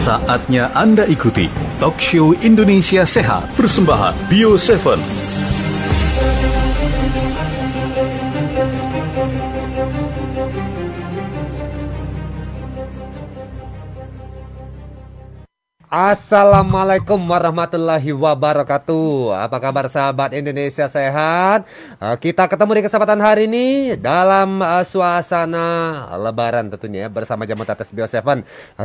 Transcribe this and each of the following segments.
Saatnya Anda ikuti Talk Show Indonesia Sehat persembahan Bio7. Assalamualaikum warahmatullahi wabarakatuh. Apa kabar sahabat Indonesia Sehat? Kita ketemu di kesempatan hari ini dalam suasana Lebaran tentunya bersama Jamu Tetes Bio7.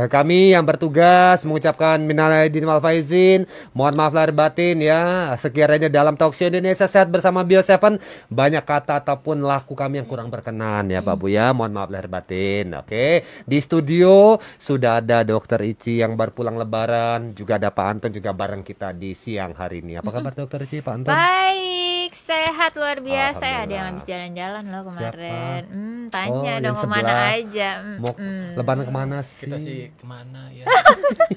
Kami yang bertugas mengucapkan minal aidin wal faizin, mohon maaf lahir batin ya. Sekiranya dalam Talk Show Indonesia Sehat bersama Bio7 banyak kata ataupun laku kami yang kurang berkenan ya Pak Bu ya. Mohon maaf lahir batin. Oke, di studio sudah ada Dokter Ici yang baru pulang Lebaran. Juga ada Pak Anton juga bareng kita di siang hari ini. Apa kabar Dokter Ici, Pak Anton? Baik, sehat luar biasa. Ada yang habis jalan-jalan loh kemarin. Tanya dong kemana aja. Mau Lebaran kemana sih? Kita sih kemana ya?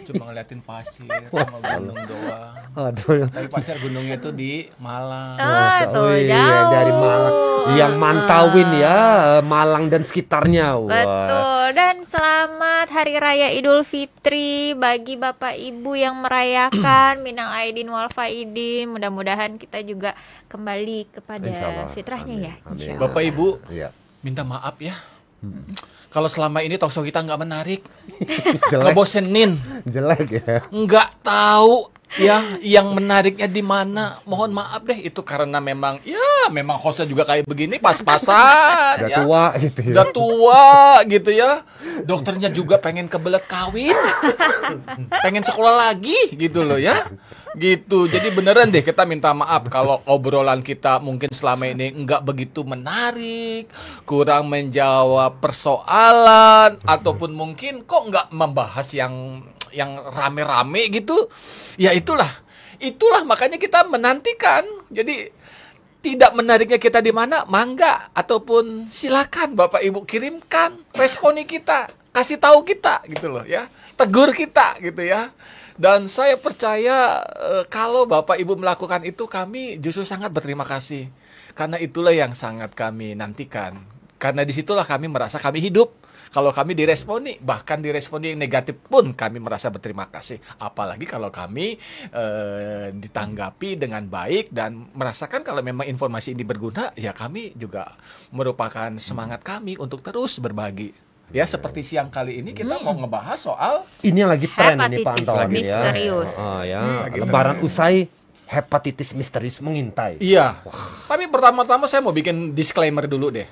Cuma ngeliatin pasir sama gunung doang. Aduh. Tapi pasir gunungnya tuh di Malang. Tuh iya, jauh. dari Malang. Yang mantauin ya Malang dan sekitarnya. Wah. Betul. Dan selamat Hari Raya Idul Fitri bagi Bapak Ibu yang merayakan. Minal aidin wal faidin. Mudah-mudahan kita juga kembali kepada fitrahnya ya. Insya Allah. Bapak Ibu, Iya. minta maaf ya. Kalau selama ini talkshow kita nggak menarik, Jelek, ngebosenin, jelek ya. nggak tahu ya yang menariknya di mana. Mohon maaf deh, itu karena memang hostnya juga kayak begini pas-pasan. Udah ya. tua gitu ya. Udah tua gitu ya. Dokternya juga pengen kebelet kawin, pengen sekolah lagi gitu loh ya. Gitu. Jadi beneran deh kita minta maaf kalau obrolan kita mungkin selama ini enggak begitu menarik, kurang menjawab persoalan, ataupun mungkin kok enggak membahas yang rame-rame gitu. Ya itulah makanya kita menantikan. Jadi tidak menariknya kita di mana, mangga ataupun silakan Bapak Ibu kirimkan responi kita, kasih tahu kita gitu loh ya, tegur kita gitu ya. Dan saya percaya kalau Bapak Ibu melakukan itu, kami justru sangat berterima kasih. Karena itulah yang sangat kami nantikan. Karena disitulah kami merasa kami hidup. Kalau kami diresponi, bahkan diresponi yang negatif pun kami merasa berterima kasih. Apalagi kalau kami ditanggapi dengan baik dan merasakan kalau memang informasi ini berguna, ya kami juga merupakan semangat kami untuk terus berbagi. Ya seperti siang kali ini kita mau ngebahas soal Ini yang lagi tren ini Pak hepatitis Anton ya. misterius. Ya. Lebaran usai hepatitis misterius mengintai. Iya. Tapi pertama-tama saya mau bikin disclaimer dulu deh.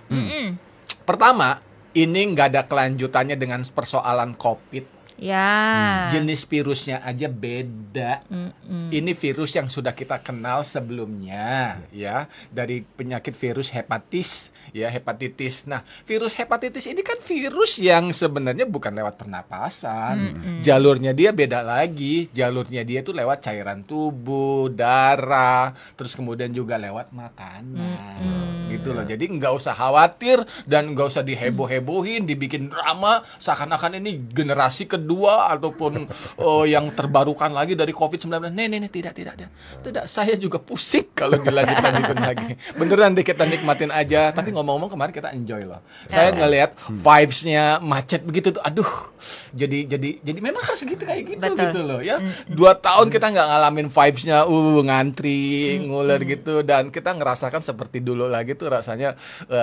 Pertama, ini nggak ada kelanjutannya dengan persoalan COVID. Ya. Jenis virusnya aja beda. Ini virus yang sudah kita kenal sebelumnya, ya, dari penyakit virus hepatitis. Nah, virus hepatitis ini kan virus yang sebenarnya bukan lewat pernapasan. Jalurnya dia beda lagi. Jalurnya dia tuh lewat cairan tubuh, darah, terus kemudian juga lewat makanan. Gitu loh. Jadi nggak usah khawatir dan nggak usah diheboh-hebohin, dibikin drama seakan-akan ini generasi kedua ataupun yang terbarukan lagi dari COVID-19. Nih, tidak. Saya juga pusing kalau dilanjut-lanjutin lagi. Beneran deh kita nikmatin aja. Tapi ngomong-ngomong kemarin kita enjoy loh. Saya ngelihat vibes-nya macet begitu tuh. Aduh, jadi memang harus gitu kayak gitu. Betul. Gitu loh ya. 2 tahun kita nggak ngalamin vibes-nya ngantri, nguler gitu, dan kita ngerasakan seperti dulu lagi tuh rasanya.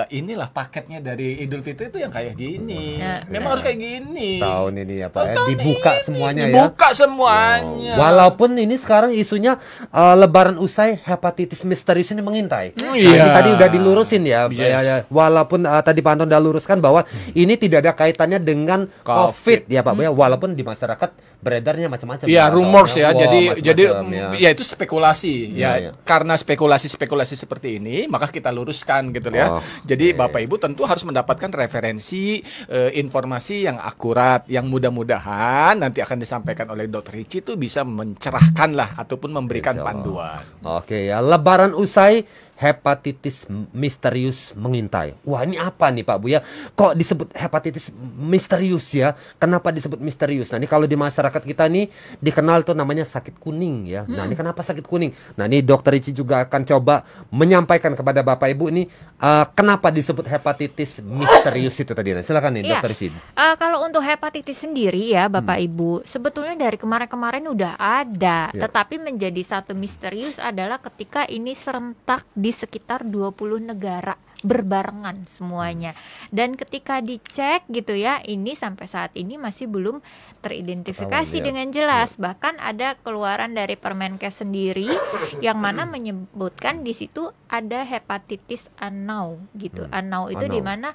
Inilah paketnya dari Idul Fitri itu yang kayak gini. Memang harus kayak gini. Tahun ini ya Pak ya. Tahun Dibuka ini, semuanya ya. Dibuka semuanya. Walaupun ini sekarang isunya Lebaran usai hepatitis misterius ini mengintai. Nah, Iya. ini tadi udah dilurusin ya. Yes. Ya. Walaupun tadi Pak Anton udah luruskan bahwa ini tidak ada kaitannya dengan COVID ya Pak ya. Walaupun di masyarakat beredarnya macam-macam. Iya, rumors ya. Wah, Jadi macam-macam, ya itu spekulasi ya. Iya. Karena spekulasi seperti ini, maka kita luruskan gitu ya. Jadi Bapak Ibu tentu harus mendapatkan referensi informasi yang akurat, yang mudah-mudahan nanti akan disampaikan oleh Dr. Ici itu bisa mencerahkan lah ataupun memberikan panduan. Oke ya, Lebaran usai hepatitis misterius mengintai. Wah, ini apa nih Pak Bu ya? Kok disebut hepatitis misterius ya? Kenapa disebut misterius? Nah, ini kalau di masyarakat kita nih dikenal tuh namanya sakit kuning ya. Nah, ini kenapa sakit kuning? Nah, ini Dokter Ici juga akan coba menyampaikan kepada Bapak Ibu nih kenapa disebut hepatitis misterius itu tadi. Nah, silakan nih Dokter Ici. Kalau untuk hepatitis sendiri ya Bapak Ibu, sebetulnya dari kemarin-kemarin udah ada, tetapi menjadi satu misterius adalah ketika ini serentak di sekitar 20 negara berbarengan semuanya. Dan ketika dicek gitu ya, ini sampai saat ini masih belum teridentifikasi dengan jelas. Bahkan ada keluaran dari Permenkes sendiri yang mana menyebutkan di situ ada hepatitis anau gitu. Anau itu di mana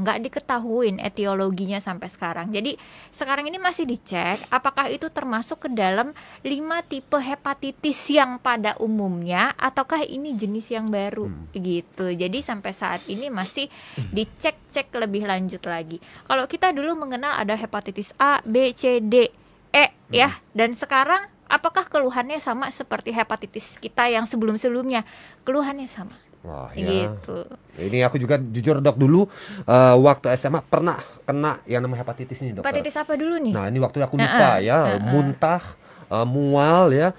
nggak diketahuin etiologinya sampai sekarang. Jadi sekarang ini masih dicek apakah itu termasuk ke dalam 5 tipe hepatitis yang pada umumnya ataukah ini jenis yang baru gitu. Jadi sampai saat ini masih dicek-cek lebih lanjut lagi. Kalau kita dulu mengenal ada hepatitis A, B, C, D, E ya, dan sekarang apakah keluhannya sama seperti hepatitis kita yang sebelum-sebelumnya? Keluhannya sama. Wah, ya. Gitu. Ini aku juga jujur Dok dulu waktu SMA pernah kena yang namanya hepatitis ini Dokter. Hepatitis apa dulu nih? Nah, ini waktu aku lupa ya, muntah, mual ya,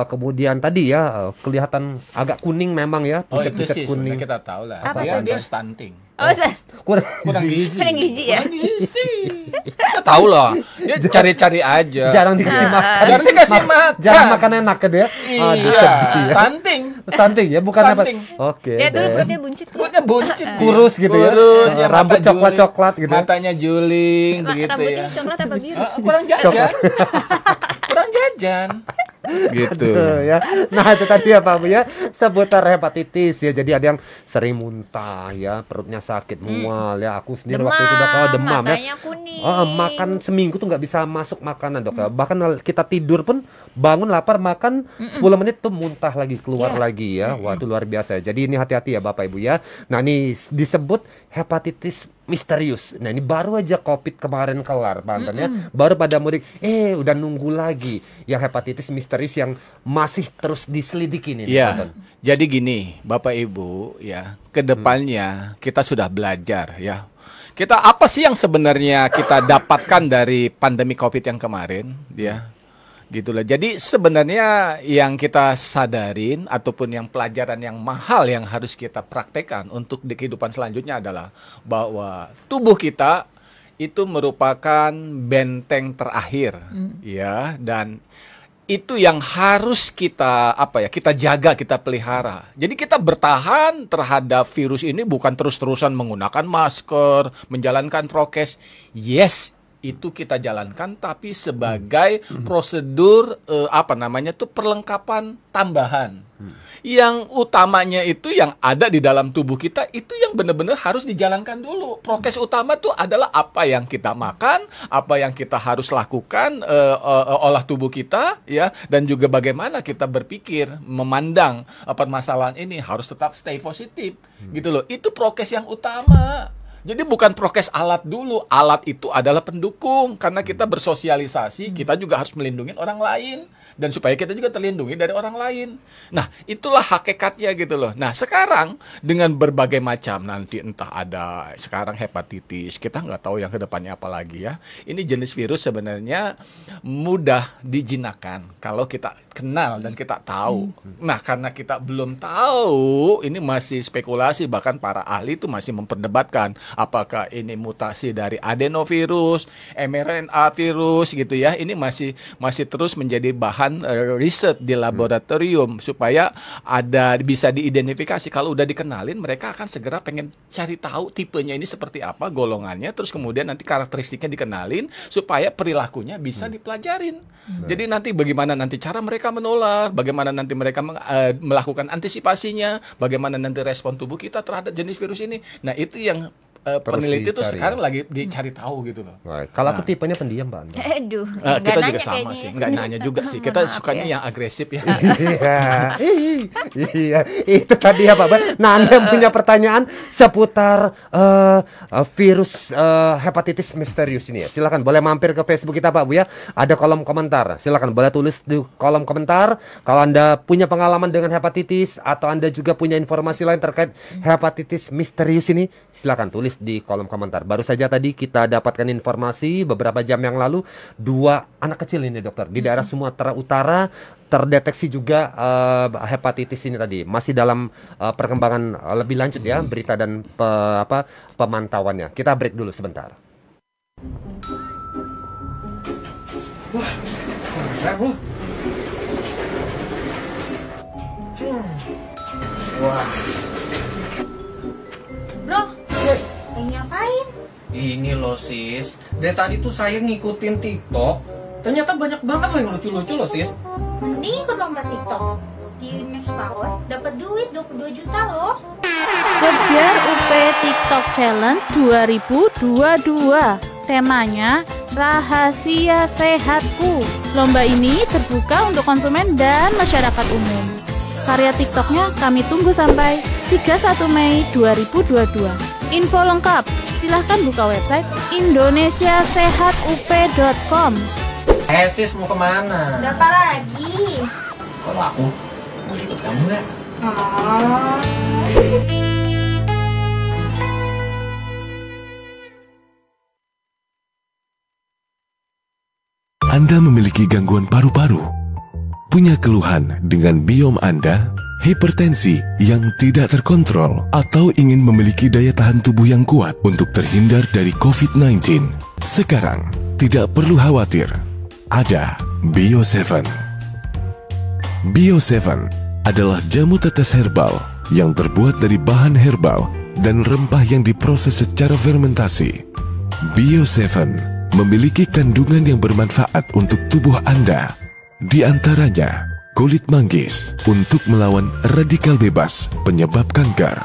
kemudian tadi ya kelihatan agak kuning memang ya, pucat-pucat kuning. Kita tahu lah. Apa Dia stunting. Kurang gizi. Kurang gizi ya. Kurang gizi. Kita tahu loh. Dia cari-cari aja. Jarang dikasih makan. Jarang dikasih makan. Jarang makan enak kan ya. Iya. Stunting. Stunting ya, bukan apa. Stunting. Oke. Ya dulu perutnya buncit. Perutnya buncit. Kurus gitu ya. Kurus, ya, Rambut mata coklat-coklat gitu. Matanya juling begitu Rambutnya ya. coklat apa biru? Kurang jajan. Kurang jajan. Gitu. Ya. Nah, itu tadi ya Pak Bu ya, seputar hepatitis ya. Jadi ada yang sering muntah ya, perutnya sakit, mual ya. Aku sendiri waktu itu udah demam ya. Kuning. Makan seminggu tuh nggak bisa masuk makanan Dok. Bahkan kita tidur pun bangun lapar makan 10 menit tuh muntah lagi, keluar lagi ya. Wah, itu luar biasa ya. Jadi ini hati-hati ya Bapak Ibu ya. Nah, ini disebut hepatitis misterius. Nah, ini baru aja COVID kemarin kelar Pak Anton ya. Baru pada mudik udah nunggu lagi ya hepatitis misterius yang masih terus diselidiki nih. Iya. Jadi gini, Bapak Ibu ya, kedepannya kita sudah belajar ya. Kita apa sih yang sebenarnya kita dapatkan dari pandemi COVID yang kemarin ya? Gitulah. Jadi sebenarnya yang kita sadarin ataupun yang pelajaran yang mahal yang harus kita praktekkan untuk di kehidupan selanjutnya adalah bahwa tubuh kita itu merupakan benteng terakhir ya, dan itu yang harus kita kita jaga, kita pelihara. Jadi kita bertahan terhadap virus ini bukan terus-terusan menggunakan masker, menjalankan prokes. Yes, itu kita jalankan, tapi sebagai prosedur perlengkapan tambahan. Yang utamanya itu yang ada di dalam tubuh kita itu yang benar-benar harus dijalankan dulu. Prokes utama itu adalah apa yang kita makan, apa yang kita harus lakukan, olah tubuh kita ya, dan juga bagaimana kita berpikir, memandang permasalahan ini harus tetap stay positif gitu loh. Itu prokes yang utama. Jadi bukan prokes alat dulu. Alat itu adalah pendukung. Karena kita bersosialisasi, kita juga harus melindungi orang lain. Dan supaya kita juga terlindungi dari orang lain. Nah, itulah hakikatnya gitu loh. Nah, sekarang dengan berbagai macam nanti entah ada sekarang hepatitis, kita nggak tahu yang kedepannya apa lagi ya. Ini jenis virus sebenarnya mudah dijinakan kalau kita kenal dan kita tahu. Nah, karena kita belum tahu, ini masih spekulasi, bahkan para ahli itu masih memperdebatkan apakah ini mutasi dari adenovirus, mRNA virus gitu ya. Ini masih terus menjadi bahan riset di laboratorium supaya bisa diidentifikasi. Kalau udah dikenalin, mereka akan segera pengen cari tahu tipenya ini seperti apa, golongannya, terus kemudian nanti karakteristiknya dikenalin supaya perilakunya bisa dipelajarin. Jadi nanti bagaimana nanti cara mereka menular, bagaimana nanti mereka melakukan antisipasinya, bagaimana nanti respon tubuh kita terhadap jenis virus ini. Nah, itu yang peneliti tuh dicari. sekarang lagi dicari tahu gitu loh. Wah, kalau aku tipenya pendiam, Mbak Anda. Aduh, nggak Kita nanya juga sama kayaknya sih, ya. nggak nanya juga sih. Kita Maaf sukanya ya. yang agresif ya. Iya, iya, itu tadi ya Pak Ben. Nah, Anda punya pertanyaan seputar virus hepatitis misterius ini ya. Silakan boleh mampir ke Facebook kita Pak Bu ya. Ada kolom komentar. Silakan boleh tulis di kolom komentar kalau Anda punya pengalaman dengan hepatitis atau Anda juga punya informasi lain terkait hepatitis misterius ini. Silakan tulis di kolom komentar. Baru saja tadi kita dapatkan informasi beberapa jam yang lalu 2 anak kecil ini dokter di daerah Sumatera Utara terdeteksi juga hepatitis ini tadi. Masih dalam perkembangan lebih lanjut ya berita dan pemantauannya. Kita break dulu sebentar. Bro, lagi ngapain? Ini loh sis, dari tadi tuh saya ngikutin TikTok. Ternyata banyak banget loh yang lucu-lucu loh sis. Mending ikut lomba TikTok. Di Max Power dapat duit 22 juta loh. Kejar UP TikTok Challenge 2022. Temanya Rahasia Sehatku. Lomba ini terbuka untuk konsumen dan masyarakat umum. Karya TikToknya kami tunggu sampai 31 Mei 2022. Info lengkap, silahkan buka website indonesiasehatup.com. Sis mau kemana? Berapa lagi? Kalau aku mau ikut kamu nggak? Oh. Anda memiliki gangguan paru-paru, punya keluhan dengan biom Anda, hipertensi yang tidak terkontrol, atau ingin memiliki daya tahan tubuh yang kuat untuk terhindar dari COVID-19. Sekarang, tidak perlu khawatir. Ada Bio7. Bio7 adalah jamu tetes herbal yang terbuat dari bahan herbal dan rempah yang diproses secara fermentasi. Bio7 memiliki kandungan yang bermanfaat untuk tubuh Anda. Di antaranya, kulit manggis untuk melawan radikal bebas penyebab kanker.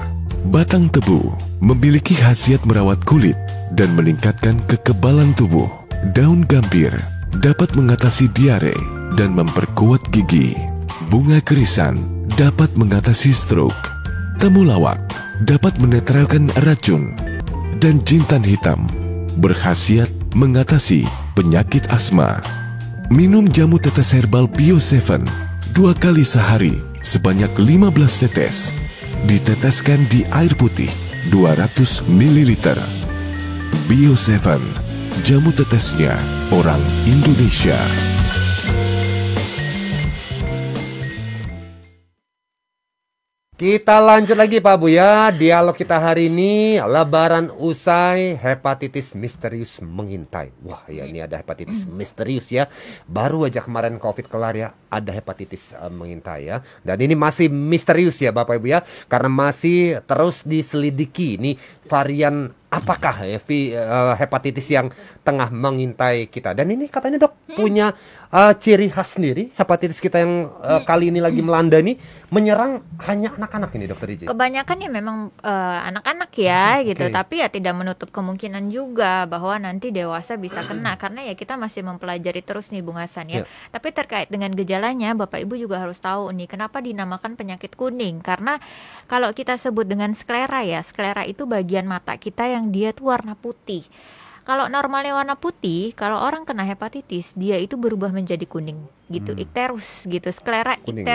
Batang tebu memiliki khasiat merawat kulit dan meningkatkan kekebalan tubuh. Daun gambir dapat mengatasi diare dan memperkuat gigi. Bunga kerisan dapat mengatasi stroke. Temulawak dapat menetralkan racun. Dan jintan hitam berkhasiat mengatasi penyakit asma. Minum jamu tetes herbal Bio7 2 kali sehari sebanyak 15 tetes. Diteteskan di air putih 200 ml. Bio7, jamu tetesnya orang Indonesia. Kita lanjut lagi Pak Bu ya. Dialog kita hari ini, Lebaran usai hepatitis misterius mengintai. Wah ya, ini ada hepatitis misterius ya. Baru aja kemarin COVID kelar ya, ada hepatitis mengintai ya. Dan ini masih misterius ya Bapak Ibu ya, karena masih terus diselidiki ini varian apakah ya hepatitis yang tengah mengintai kita. Dan ini katanya dok punya ciri khas sendiri. Hepatitis kita yang kali ini lagi melanda ini menyerang hanya anak-anak ini dokter Iji. Kebanyakan ya memang anak-anak ya gitu, tapi ya tidak menutup kemungkinan juga bahwa nanti dewasa bisa kena, karena ya kita masih mempelajari terus nih Bung Hasan ya. Tapi terkait dengan gejalanya, Bapak Ibu juga harus tahu nih kenapa dinamakan penyakit kuning, karena kalau kita sebut dengan sklera ya, sklera itu bagian mata kita yang dia tuh warna putih. Kalau normalnya warna putih, kalau orang kena hepatitis, dia itu berubah menjadi kuning gitu, ikterus gitu, sklera Kuning,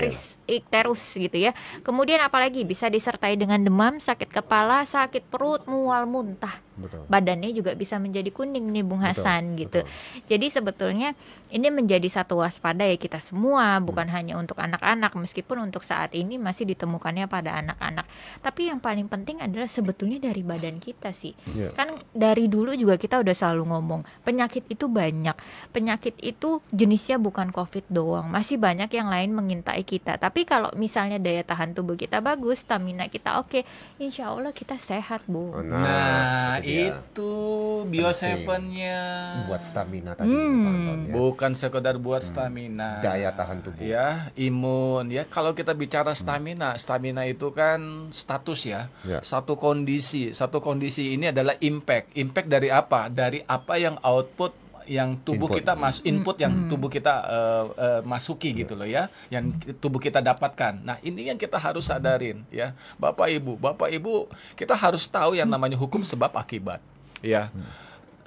ikterus gitu ya. Kemudian apalagi bisa disertai dengan demam, sakit kepala, sakit perut, mual, muntah. Betul. Badannya juga bisa menjadi kuning nih Bung Hasan gitu. Jadi sebetulnya ini menjadi satu waspada ya kita semua, bukan hanya untuk anak-anak, meskipun untuk saat ini masih ditemukannya pada anak-anak. Tapi yang paling penting adalah sebetulnya dari badan kita sih. Kan dari dulu juga kita udah selalu ngomong, penyakit itu banyak. Penyakit itu jenisnya bukan COVID fit doang, masih banyak yang lain mengintai kita. Tapi kalau misalnya daya tahan tubuh kita bagus, stamina kita oke, insya Allah kita sehat, Bu. Nah, dia. itu Bio7-nya. Buat stamina tadi Pak Anton, ya. Bukan sekedar buat stamina. Daya tahan tubuh. Ya, imun ya. Kalau kita bicara stamina itu kan status ya. Ya. Satu kondisi ini adalah impact. Impact dari apa? Dari apa yang output yang tubuh Input. kita input yang tubuh kita masuki gitu loh ya, yang tubuh kita dapatkan. Nah, ini yang kita harus sadarin ya, Bapak Ibu, kita harus tahu yang namanya hukum sebab akibat ya.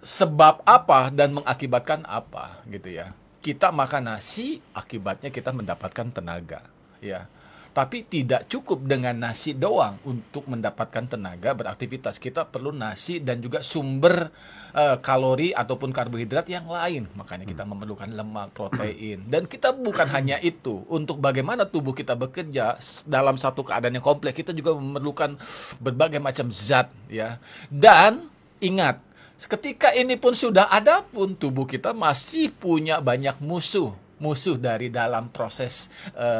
Sebab apa dan mengakibatkan apa gitu ya. Kita makan nasi, akibatnya kita mendapatkan tenaga ya. Tapi tidak cukup dengan nasi doang untuk mendapatkan tenaga beraktivitas. Kita perlu nasi dan juga sumber kalori ataupun karbohidrat yang lain. Makanya kita memerlukan lemak, protein. Dan kita bukan hanya itu. Untuk bagaimana tubuh kita bekerja dalam satu keadaan yang kompleks, kita juga memerlukan berbagai macam zat ya. Dan ingat, ketika ini pun sudah ada pun, tubuh kita masih punya banyak musuh dari dalam proses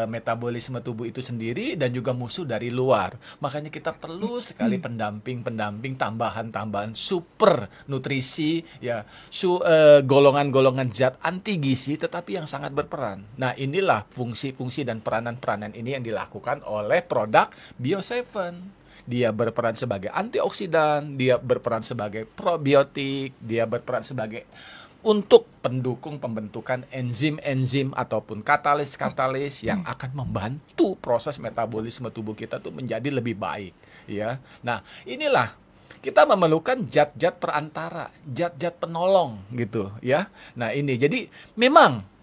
metabolisme tubuh itu sendiri dan juga musuh dari luar. Makanya kita perlu sekali pendamping tambahan super nutrisi ya, golongan-golongan zat anti gizi tetapi yang sangat berperan. Nah, inilah fungsi-fungsi dan peranan-peranan ini yang dilakukan oleh produk Bio7. Dia berperan sebagai antioksidan, dia berperan sebagai probiotik, dia berperan sebagai untuk pendukung pembentukan enzim-enzim ataupun katalis-katalis yang akan membantu proses metabolisme tubuh kita tuh menjadi lebih baik ya. Nah, inilah kita memerlukan zat-zat perantara, zat-zat penolong gitu ya. Nah, ini jadi memang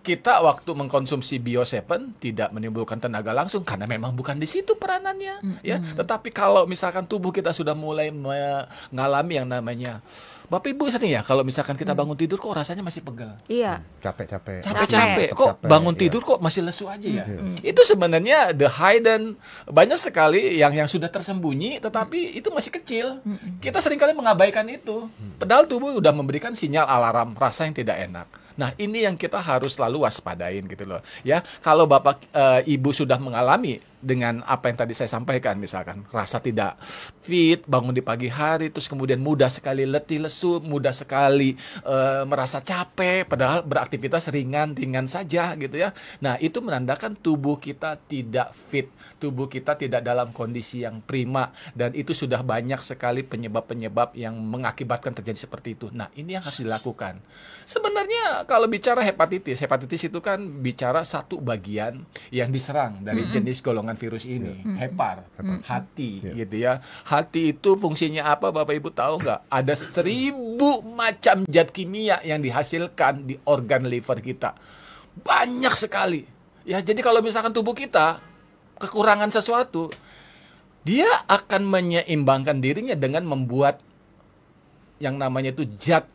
kita waktu mengkonsumsi Bio7 tidak menimbulkan tenaga langsung karena memang bukan di situ peranannya ya. Tetapi kalau misalkan tubuh kita sudah mulai mengalami yang namanya, Bapak Ibu sering ya, kalau misalkan kita bangun tidur kok rasanya masih pegel. Iya. Capek-capek. Kok bangun tidur kok masih lesu aja ya. Itu sebenarnya the hidden, banyak sekali yang sudah tersembunyi tetapi itu masih kecil. Kita seringkali mengabaikan itu. Padahal tubuh udah memberikan sinyal alarm rasa yang tidak enak. Nah, ini yang kita harus selalu waspadain gitu loh. Ya, kalau Bapak Ibu sudah mengalami dengan apa yang tadi saya sampaikan, misalkan rasa tidak fit, bangun di pagi hari, terus kemudian mudah sekali letih lesu, mudah sekali merasa capek, padahal beraktivitas ringan-ringan saja gitu ya. Nah, itu menandakan tubuh kita tidak fit, tubuh kita tidak dalam kondisi yang prima, dan itu sudah banyak sekali penyebab-penyebab yang mengakibatkan terjadi seperti itu. Nah, ini yang harus dilakukan. Sebenarnya kalau bicara hepatitis itu kan bicara satu bagian yang diserang dari jenis golongan virus ini, hepar, hati gitu ya. Hati itu fungsinya apa, Bapak Ibu tahu nggak? Ada 1000 macam zat kimia yang dihasilkan di organ liver kita, banyak sekali ya. Jadi kalau misalkan tubuh kita kekurangan sesuatu, dia akan menyeimbangkan dirinya dengan membuat yang namanya itu zat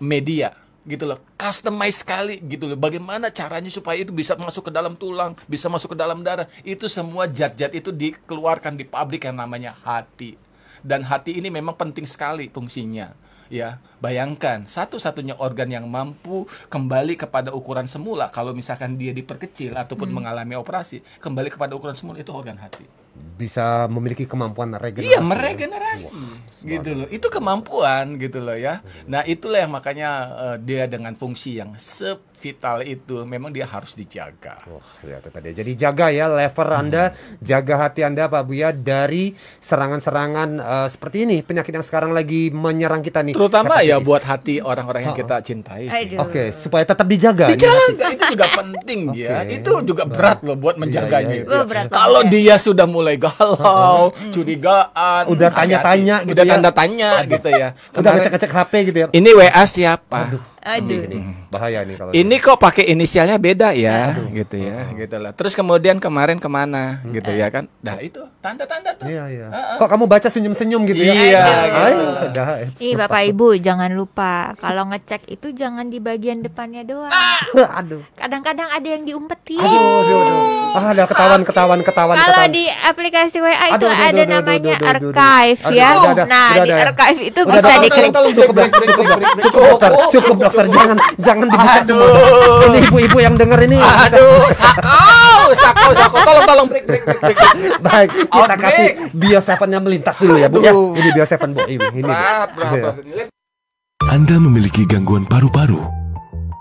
media gitu loh, customize sekali gitu loh. Bagaimana caranya supaya itu bisa masuk ke dalam tulang, bisa masuk ke dalam darah. Itu semua zat-zat itu dikeluarkan di pabrik yang namanya hati. Dan hati ini memang penting sekali fungsinya. Ya, bayangkan satu-satunya organ yang mampu kembali kepada ukuran semula kalau misalkan dia diperkecil ataupun mengalami operasi, kembali kepada ukuran semula, itu organ hati. Bisa memiliki kemampuan regenerasi. Iya, meregenerasi gitu loh. Itu kemampuan gitu loh ya. Nah, itulah yang makanya dia dengan fungsi yang vital itu memang dia harus dijaga. Ya itu tadi. Jadi jaga ya lever Anda, jaga hati Anda Pak Buya dari serangan-serangan seperti ini, penyakit yang sekarang lagi menyerang kita nih. Terutama ya buat hati orang-orang yang kita cintai sih. Oke, supaya tetap dijaga. Dijaga itu juga penting ya. Itu juga berat loh buat menjaganya. Iya. Kalau dia sudah mulai galau, curigaan, udah tanya-tanya gitu, udah tanda tanya gitu ya. Udah ngecek-ngecek HP gitu ya. Ini WA siapa? Aduh. Bahaya nih kalau ini kok pakai inisialnya beda ya, gitu ya, gitu lah. Terus kemudian kemarin kemana, gitu ya kan? Nah itu tanda-tanda tuh. Iya. Kok kamu baca senyum-senyum gitu ya? Iya. Ih, Bapak Ibu jangan lupa kalau ngecek itu jangan di bagian depannya doang. Aduh. Kadang-kadang ada yang diumpetin. Aduh. Ada ketahuan. Kalau di aplikasi WA itu ada namanya archive ya. Nah, di archive itu bisa diklik. Cukup dokter, jangan dibuka semua. Ini ibu-ibu yang denger ini. Aduh, sakau. Tolong break. Baik, kita kasih Bio 7-nya melintas dulu ya, Bu ya. Ini Bio 7, Bu. Ini. Berat. Anda memiliki gangguan paru-paru,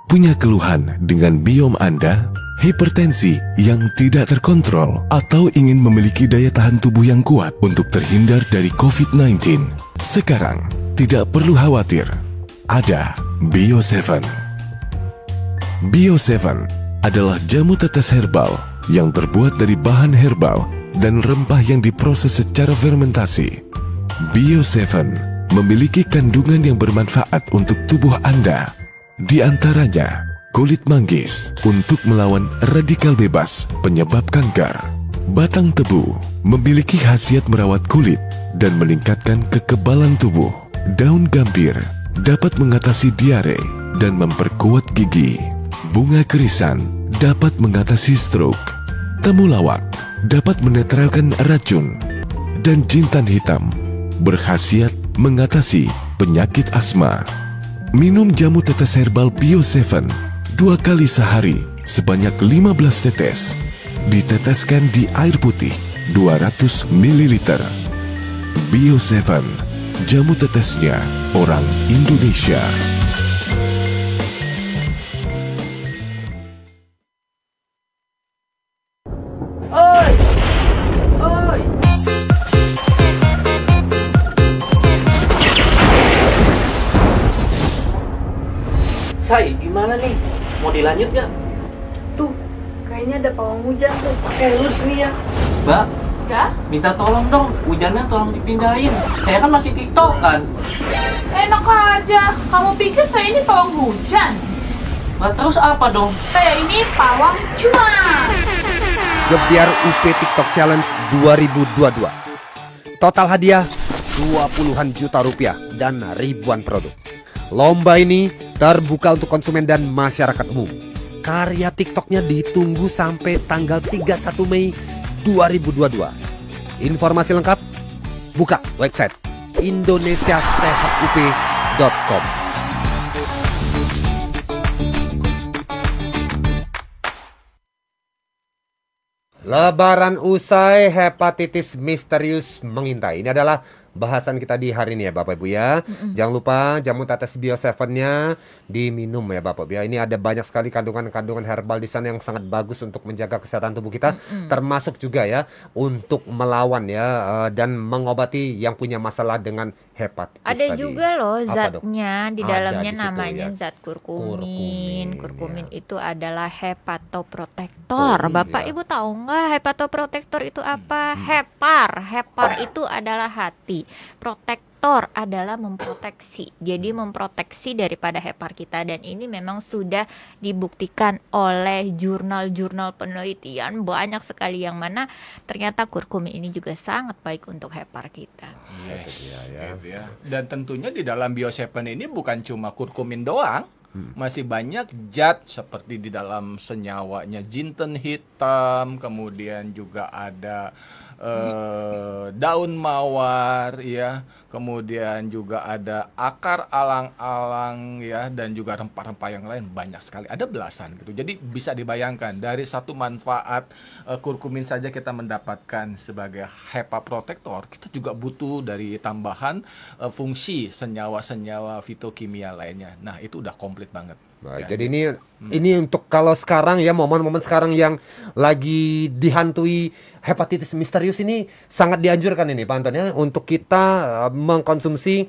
punya keluhan dengan biom Anda, hipertensi yang tidak terkontrol, atau ingin memiliki daya tahan tubuh yang kuat untuk terhindar dari COVID-19. Sekarang, tidak perlu khawatir. Ada Bio 7. Bio 7 adalah jamu tetes herbal yang terbuat dari bahan herbal dan rempah yang diproses secara fermentasi. Bio 7 memiliki kandungan yang bermanfaat untuk tubuh Anda. Di antaranya, kulit manggis untuk melawan radikal bebas penyebab kanker. Batang tebu memiliki khasiat merawat kulit dan meningkatkan kekebalan tubuh. Daun gambir dapat mengatasi diare dan memperkuat gigi. Bunga kerisan dapat mengatasi stroke. Temulawak dapat menetralkan racun. Dan jintan hitam berkhasiat mengatasi penyakit asma. Minum jamu tetes herbal Bio 7 2 kali sehari sebanyak 15 tetes. Diteteskan di air putih 200 ml. Bio 7, jamu tetesnya orang Indonesia. Say, gimana nih? Mau dilanjut nggak? Tuh, kayaknya ada pawang hujan tuh. Pakai lurus nih ya. Mbak, Ya? minta tolong dong, hujannya tolong dipindahin. Saya kan masih TikTok kan. Enak aja. Kamu pikir saya ini pawang hujan? Mbak, terus apa dong? Saya ini pawang cuan. Gebiar UP TikTok Challenge 2022. Total hadiah 20-an juta rupiah dan ribuan produk. Lomba ini terbuka untuk konsumen dan masyarakat umum. Karya TikToknya ditunggu sampai tanggal 31 Mei 2022. Informasi lengkap buka website indonesiasehatup.com. Lebaran usai, hepatitis misterius mengintai. Ini adalah bahasan kita di hari ini ya Bapak Ibu ya. Jangan lupa jamu tetes Bio 7-nya diminum ya Bapak Ibu ya. Ini ada banyak sekali kandungan-kandungan herbal di sana yang sangat bagus untuk menjaga kesehatan tubuh kita, termasuk juga ya untuk melawan ya dan mengobati yang punya masalah dengan hepatitis. Ada tadi. juga loh Apa zatnya di Ada dalamnya di situ, namanya ya. zat kurkumin. Kurkumin ya. itu adalah hepatoprotektor. Bapak iya. Ibu tahu nggak hepatoprotektor itu apa? Hepar itu adalah hati. Protektor adalah memproteksi. Jadi memproteksi daripada hepar kita, dan ini memang sudah dibuktikan oleh jurnal-jurnal penelitian banyak sekali yang mana ternyata kurkumin ini juga sangat baik untuk hepar kita. Yes, gitu ya. Dan tentunya di dalam Bio 7 ini bukan cuma kurkumin doang. Masih banyak zat seperti di dalam senyawanya jinten hitam, kemudian juga ada daun mawar ya, kemudian juga ada akar alang-alang ya, dan juga rempah-rempah yang lain banyak sekali, ada belasan gitu. Jadi bisa dibayangkan dari satu manfaat kurkumin saja kita mendapatkan sebagai HEPA protektor, kita juga butuh dari tambahan fungsi senyawa-senyawa fitokimia lainnya. Nah, itu udah komplit banget. Baik, jadi ini untuk kalau sekarang ya, momen-momen sekarang yang lagi dihantui hepatitis misterius ini sangat dianjurkan ini Pak Anton ya, untuk kita mengkonsumsi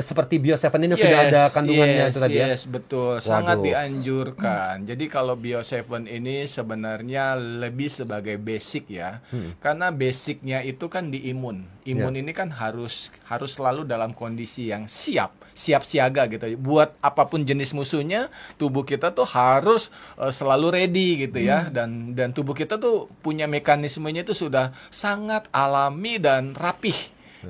seperti Bio 7 ini sudah ada kandungannya itu tadi ya. Yes, betul. Sangat dianjurkan. Jadi kalau Bio 7 ini sebenarnya lebih sebagai basic ya. Karena basicnya itu kan di imun. Imun ini kan harus selalu dalam kondisi yang siap siaga gitu. Buat apapun jenis musuhnya, tubuh kita tuh harus selalu ready gitu ya. Dan tubuh kita tuh punya mekanismenya itu sudah sangat alami dan rapih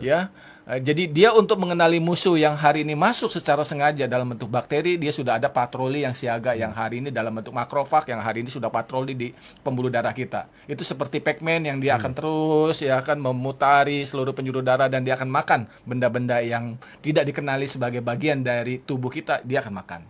ya. Jadi dia untuk mengenali musuh yang hari ini masuk secara sengaja dalam bentuk bakteri, dia sudah ada patroli yang siaga yang hari ini dalam bentuk makrofag yang hari ini sudah patroli di pembuluh darah kita. Itu seperti Pac-Man yang dia akan terus ya akan memutari seluruh penjuru darah dan dia akan makan benda-benda yang tidak dikenali sebagai bagian dari tubuh kita, dia akan makan.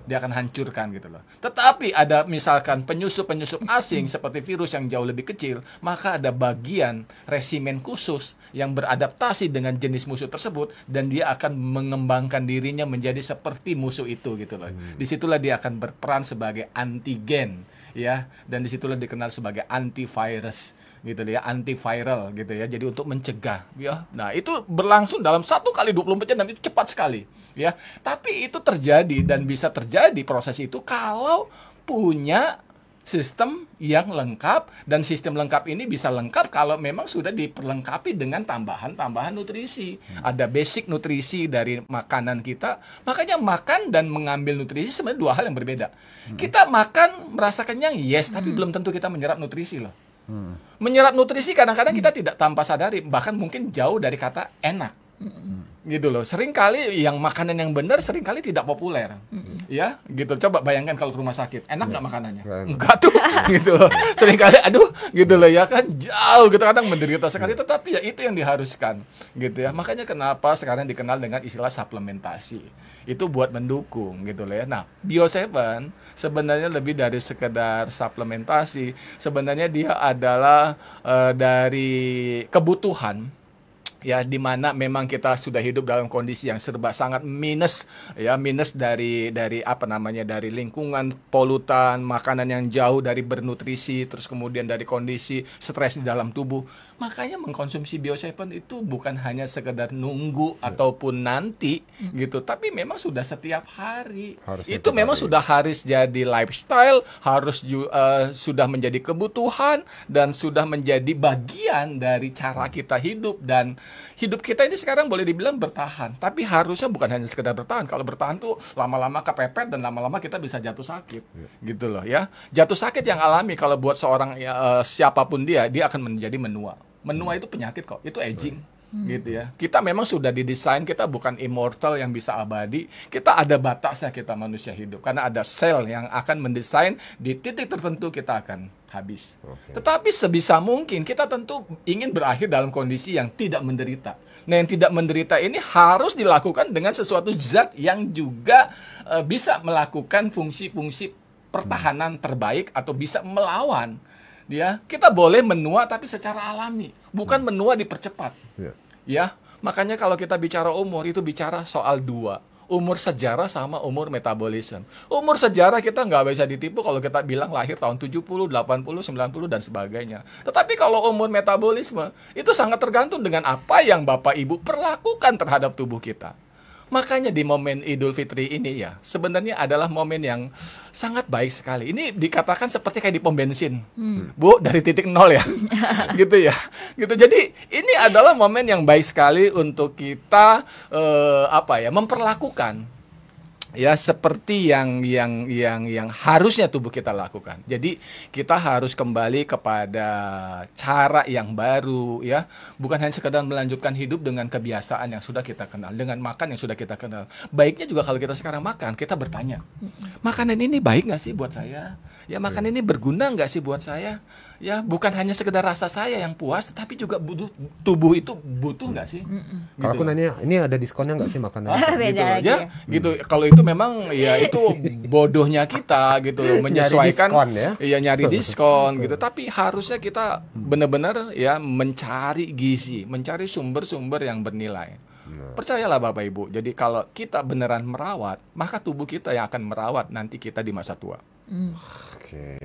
Dia akan hancurkan gitu loh. Tetapi ada misalkan penyusup-penyusup asing seperti virus yang jauh lebih kecil, maka ada bagian resimen khusus yang beradaptasi dengan jenis musuh tersebut dan dia akan mengembangkan dirinya menjadi seperti musuh itu gitu loh. Disitulah dia akan berperan sebagai antigen ya, dan disitulah dikenal sebagai antivirus gitu ya, antiviral gitu ya. Jadi untuk mencegah ya. Nah, itu berlangsung dalam 1 kali 24 jam dan itu cepat sekali ya. Tapi itu terjadi dan bisa terjadi proses itu kalau punya sistem yang lengkap, dan sistem lengkap ini bisa lengkap kalau memang sudah diperlengkapi dengan tambahan-tambahan nutrisi. Ada basic nutrisi dari makanan kita. Makanya makan dan mengambil nutrisi sebenarnya 2 hal yang berbeda. Kita makan merasa kenyang, yes, tapi belum tentu kita menyerap nutrisi loh. Menyerap nutrisi kadang-kadang kita tidak tanpa sadari, bahkan mungkin jauh dari kata enak. Gitu loh. Seringkali yang makanan yang benar seringkali tidak populer. Ya, gitu. Coba bayangkan kalau ke rumah sakit, enak nggak makanannya? Enggak tuh. Gitu loh. Seringkali aduh, gitu loh ya kan, jauh gitu, kadang menderita sekali, tetapi ya itu yang diharuskan. Gitu ya. Makanya kenapa sekarang dikenal dengan istilah suplementasi. Itu buat mendukung gitu loh ya. Nah, Bio7 sebenarnya lebih dari sekedar suplementasi. Sebenarnya dia adalah dari kebutuhan ya, di mana memang kita sudah hidup dalam kondisi yang serba sangat minus ya, minus dari apa namanya, dari lingkungan, polutan, makanan yang jauh dari bernutrisi, terus kemudian dari kondisi stres di dalam tubuh. Makanya mengkonsumsi Bio7 itu bukan hanya sekedar nunggu ataupun nanti gitu, tapi memang sudah setiap hari. Itu memang sudah harus jadi lifestyle, harus sudah menjadi kebutuhan dan sudah menjadi bagian dari cara kita hidup. Dan hidup kita ini sekarang boleh dibilang bertahan, tapi harusnya bukan hanya sekedar bertahan. Kalau bertahan tuh lama-lama kepepet dan lama-lama kita bisa jatuh sakit, gitu loh ya. Jatuh sakit yang alami kalau buat seorang siapapun dia akan menjadi menua. Menua itu penyakit kok, itu aging. Gitu ya. Kita memang sudah didesain, kita bukan immortal yang bisa abadi. Kita ada batasnya, kita manusia hidup, karena ada sel yang akan mendesain di titik tertentu kita akan habis. Tetapi sebisa mungkin kita tentu ingin berakhir dalam kondisi yang tidak menderita. Nah, yang tidak menderita ini harus dilakukan dengan sesuatu zat yang juga bisa melakukan fungsi-fungsi pertahanan terbaik atau bisa melawan. Ya, kita boleh menua tapi secara alami, bukan menua dipercepat. Ya, makanya kalau kita bicara umur itu bicara soal 2. Umur sejarah sama umur metabolisme. Umur sejarah kita nggak bisa ditipu kalau kita bilang lahir tahun 70, 80, 90 dan sebagainya. Tetapi kalau umur metabolisme itu sangat tergantung dengan apa yang Bapak Ibu perlakukan terhadap tubuh kita. Makanya di momen Idul Fitri ini ya, sebenarnya adalah momen yang sangat baik sekali. Ini dikatakan seperti kayak di pom bensin. Bu, dari titik nol ya. Gitu ya. Gitu. Jadi ini adalah momen yang baik sekali untuk kita memperlakukan ya seperti yang harusnya tubuh kita lakukan. Jadi kita harus kembali kepada cara yang baru ya, bukan hanya sekedar melanjutkan hidup dengan kebiasaan yang sudah kita kenal, dengan makan yang sudah kita kenal. Baiknya juga kalau kita sekarang makan, kita bertanya, makanan ini baik nggak sih buat saya? Ya, makanan ini berguna nggak sih buat saya? Ya, bukan hanya sekedar rasa saya yang puas, tapi juga tubuh itu butuh nggak sih? Kalau aku nanya, ini ada diskonnya nggak sih makanan? Beda gitu lagi ya. Gitu. Kalau itu memang ya itu bodohnya kita gitu loh, menyesuaikan nyari diskon, ya? Iya, nyari diskon gitu. Tapi harusnya kita benar-benar ya mencari gizi, mencari sumber-sumber yang bernilai. Percayalah Bapak Ibu. Jadi kalau kita beneran merawat, maka tubuh kita yang akan merawat nanti kita di masa tua. Oke,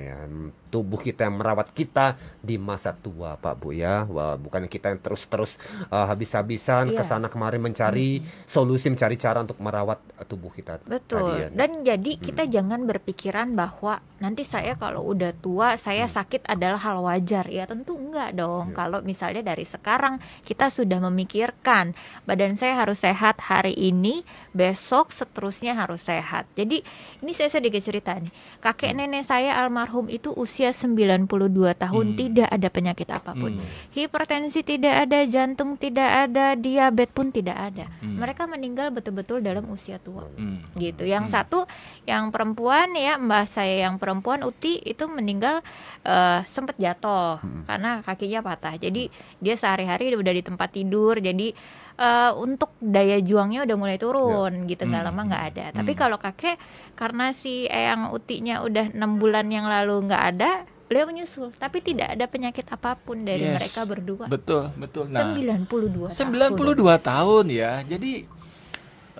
tubuh kita yang merawat kita di masa tua, Pak Bu ya. Wah, bukan kita yang terus-terus habis-habisan kesana kemari mencari solusi, mencari cara untuk merawat tubuh kita. Betul. Tadi, ya. Dan jadi kita jangan berpikiran bahwa nanti saya kalau udah tua saya sakit adalah hal wajar. Ya tentu enggak dong. Kalau misalnya dari sekarang kita sudah memikirkan badan saya harus sehat hari ini, besok seterusnya harus sehat. Jadi ini saya sedikit cerita nih. Kakek nenek saya Ayah almarhum itu usia 92 tahun, tidak ada penyakit apapun. Hipertensi tidak ada, jantung tidak ada, diabetes pun tidak ada. Mereka meninggal betul-betul dalam usia tua. Gitu. Yang satu yang perempuan ya, mbah saya yang perempuan Uti itu meninggal sempat jatuh karena kakinya patah. Jadi dia sehari-hari udah di tempat tidur. Jadi untuk daya juangnya udah mulai turun gitu, nggak lama nggak ada. Tapi kalau kakek, karena si Eyang Utinya udah 6 bulan yang lalu nggak ada, beliau menyusul, tapi tidak ada penyakit apapun dari mereka berdua. Betul. Nah, 92 tahun ya. Jadi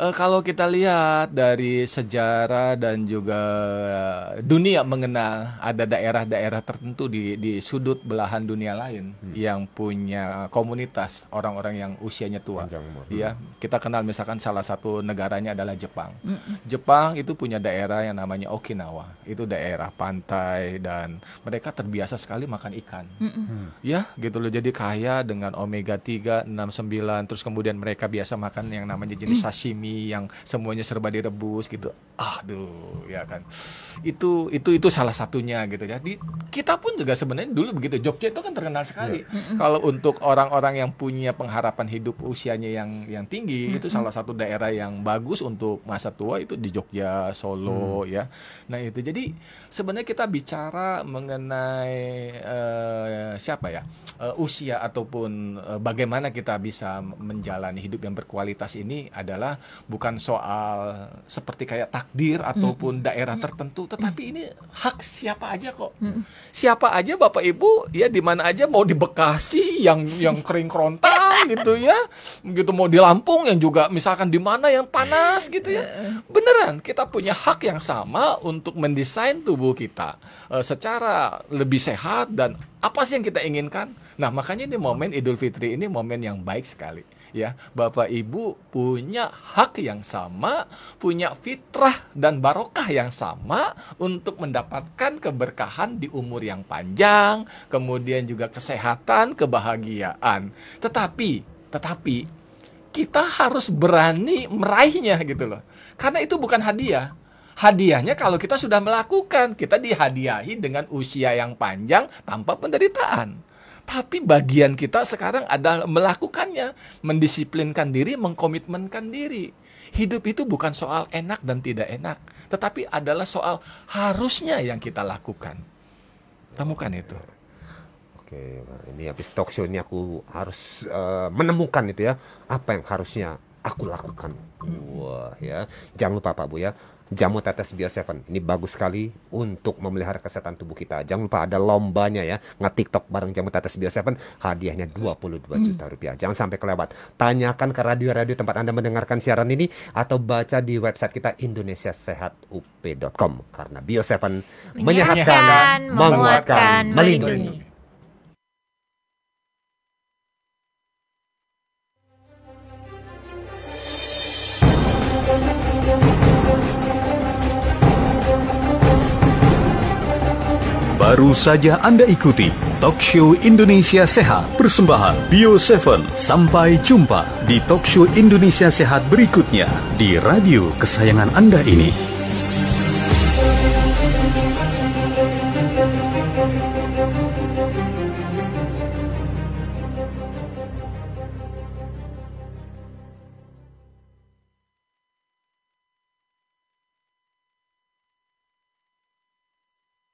kalau kita lihat dari sejarah dan juga dunia mengenal ada daerah-daerah tertentu di sudut belahan dunia lain yang punya komunitas orang-orang yang usianya tua. Ya, kita kenal misalkan salah satu negaranya adalah Jepang. Jepang itu punya daerah yang namanya Okinawa. Itu daerah pantai dan mereka terbiasa sekali makan ikan. Ya, gitu loh. Jadi kaya dengan omega 3, 6, 9, terus kemudian mereka biasa makan yang namanya jenis sashimi yang semuanya serba direbus gitu. Aduh, ya kan. Itu salah satunya gitu. Jadi kita pun juga sebenarnya dulu begitu. Jogja itu kan terkenal sekali. Kalau untuk orang-orang yang punya pengharapan hidup usianya yang tinggi, itu salah satu daerah yang bagus untuk masa tua itu di Jogja, Solo ya. Nah, itu. Jadi sebenarnya kita bicara mengenai usia ataupun bagaimana kita bisa menjalani hidup yang berkualitas ini adalah bukan soal seperti kayak takdir ataupun daerah tertentu, tetapi ini hak siapa aja kok. Siapa aja Bapak Ibu ya, di mana aja, mau di Bekasi yang kering kerontang gitu ya, gitu, mau di Lampung yang juga misalkan di mana yang panas gitu ya. Beneran kita punya hak yang sama untuk mendesain tubuh kita secara lebih sehat dan apa sih yang kita inginkan. Nah, makanya ini momen Idul Fitri ini momen yang baik sekali. Ya, Bapak Ibu punya hak yang sama, punya fitrah dan barokah yang sama untuk mendapatkan keberkahan di umur yang panjang, kemudian juga kesehatan, kebahagiaan. Tetapi kita harus berani meraihnya gitu loh. Karena itu bukan hadiah. Hadiahnya kalau kita sudah melakukan, kita dihadiahi dengan usia yang panjang tanpa penderitaan. Tapi bagian kita sekarang adalah melakukannya, mendisiplinkan diri, mengkomitmenkan diri. Hidup itu bukan soal enak dan tidak enak, tetapi adalah soal harusnya yang kita lakukan. Temukan itu. Oke, ini habis talk show ini aku harus menemukan itu ya, apa yang harusnya aku lakukan. Wah ya, jangan lupa Pak Bu ya, jamu tetes Bio7 ini bagus sekali untuk memelihara kesehatan tubuh kita. Jangan lupa ada lombanya ya, nge-TikTok bareng jamu tetes Bio7, hadiahnya 22 juta rupiah. Jangan sampai kelewat. Tanyakan ke radio-radio tempat Anda mendengarkan siaran ini atau baca di website kita indonesiasehatup.com, karena Bio7 menyehatkan, menguatkan, melindungi. Baru saja Anda ikuti Talk Show Indonesia Sehat persembahan Bio7. Sampai jumpa di Talk Show Indonesia Sehat berikutnya di radio kesayangan Anda ini.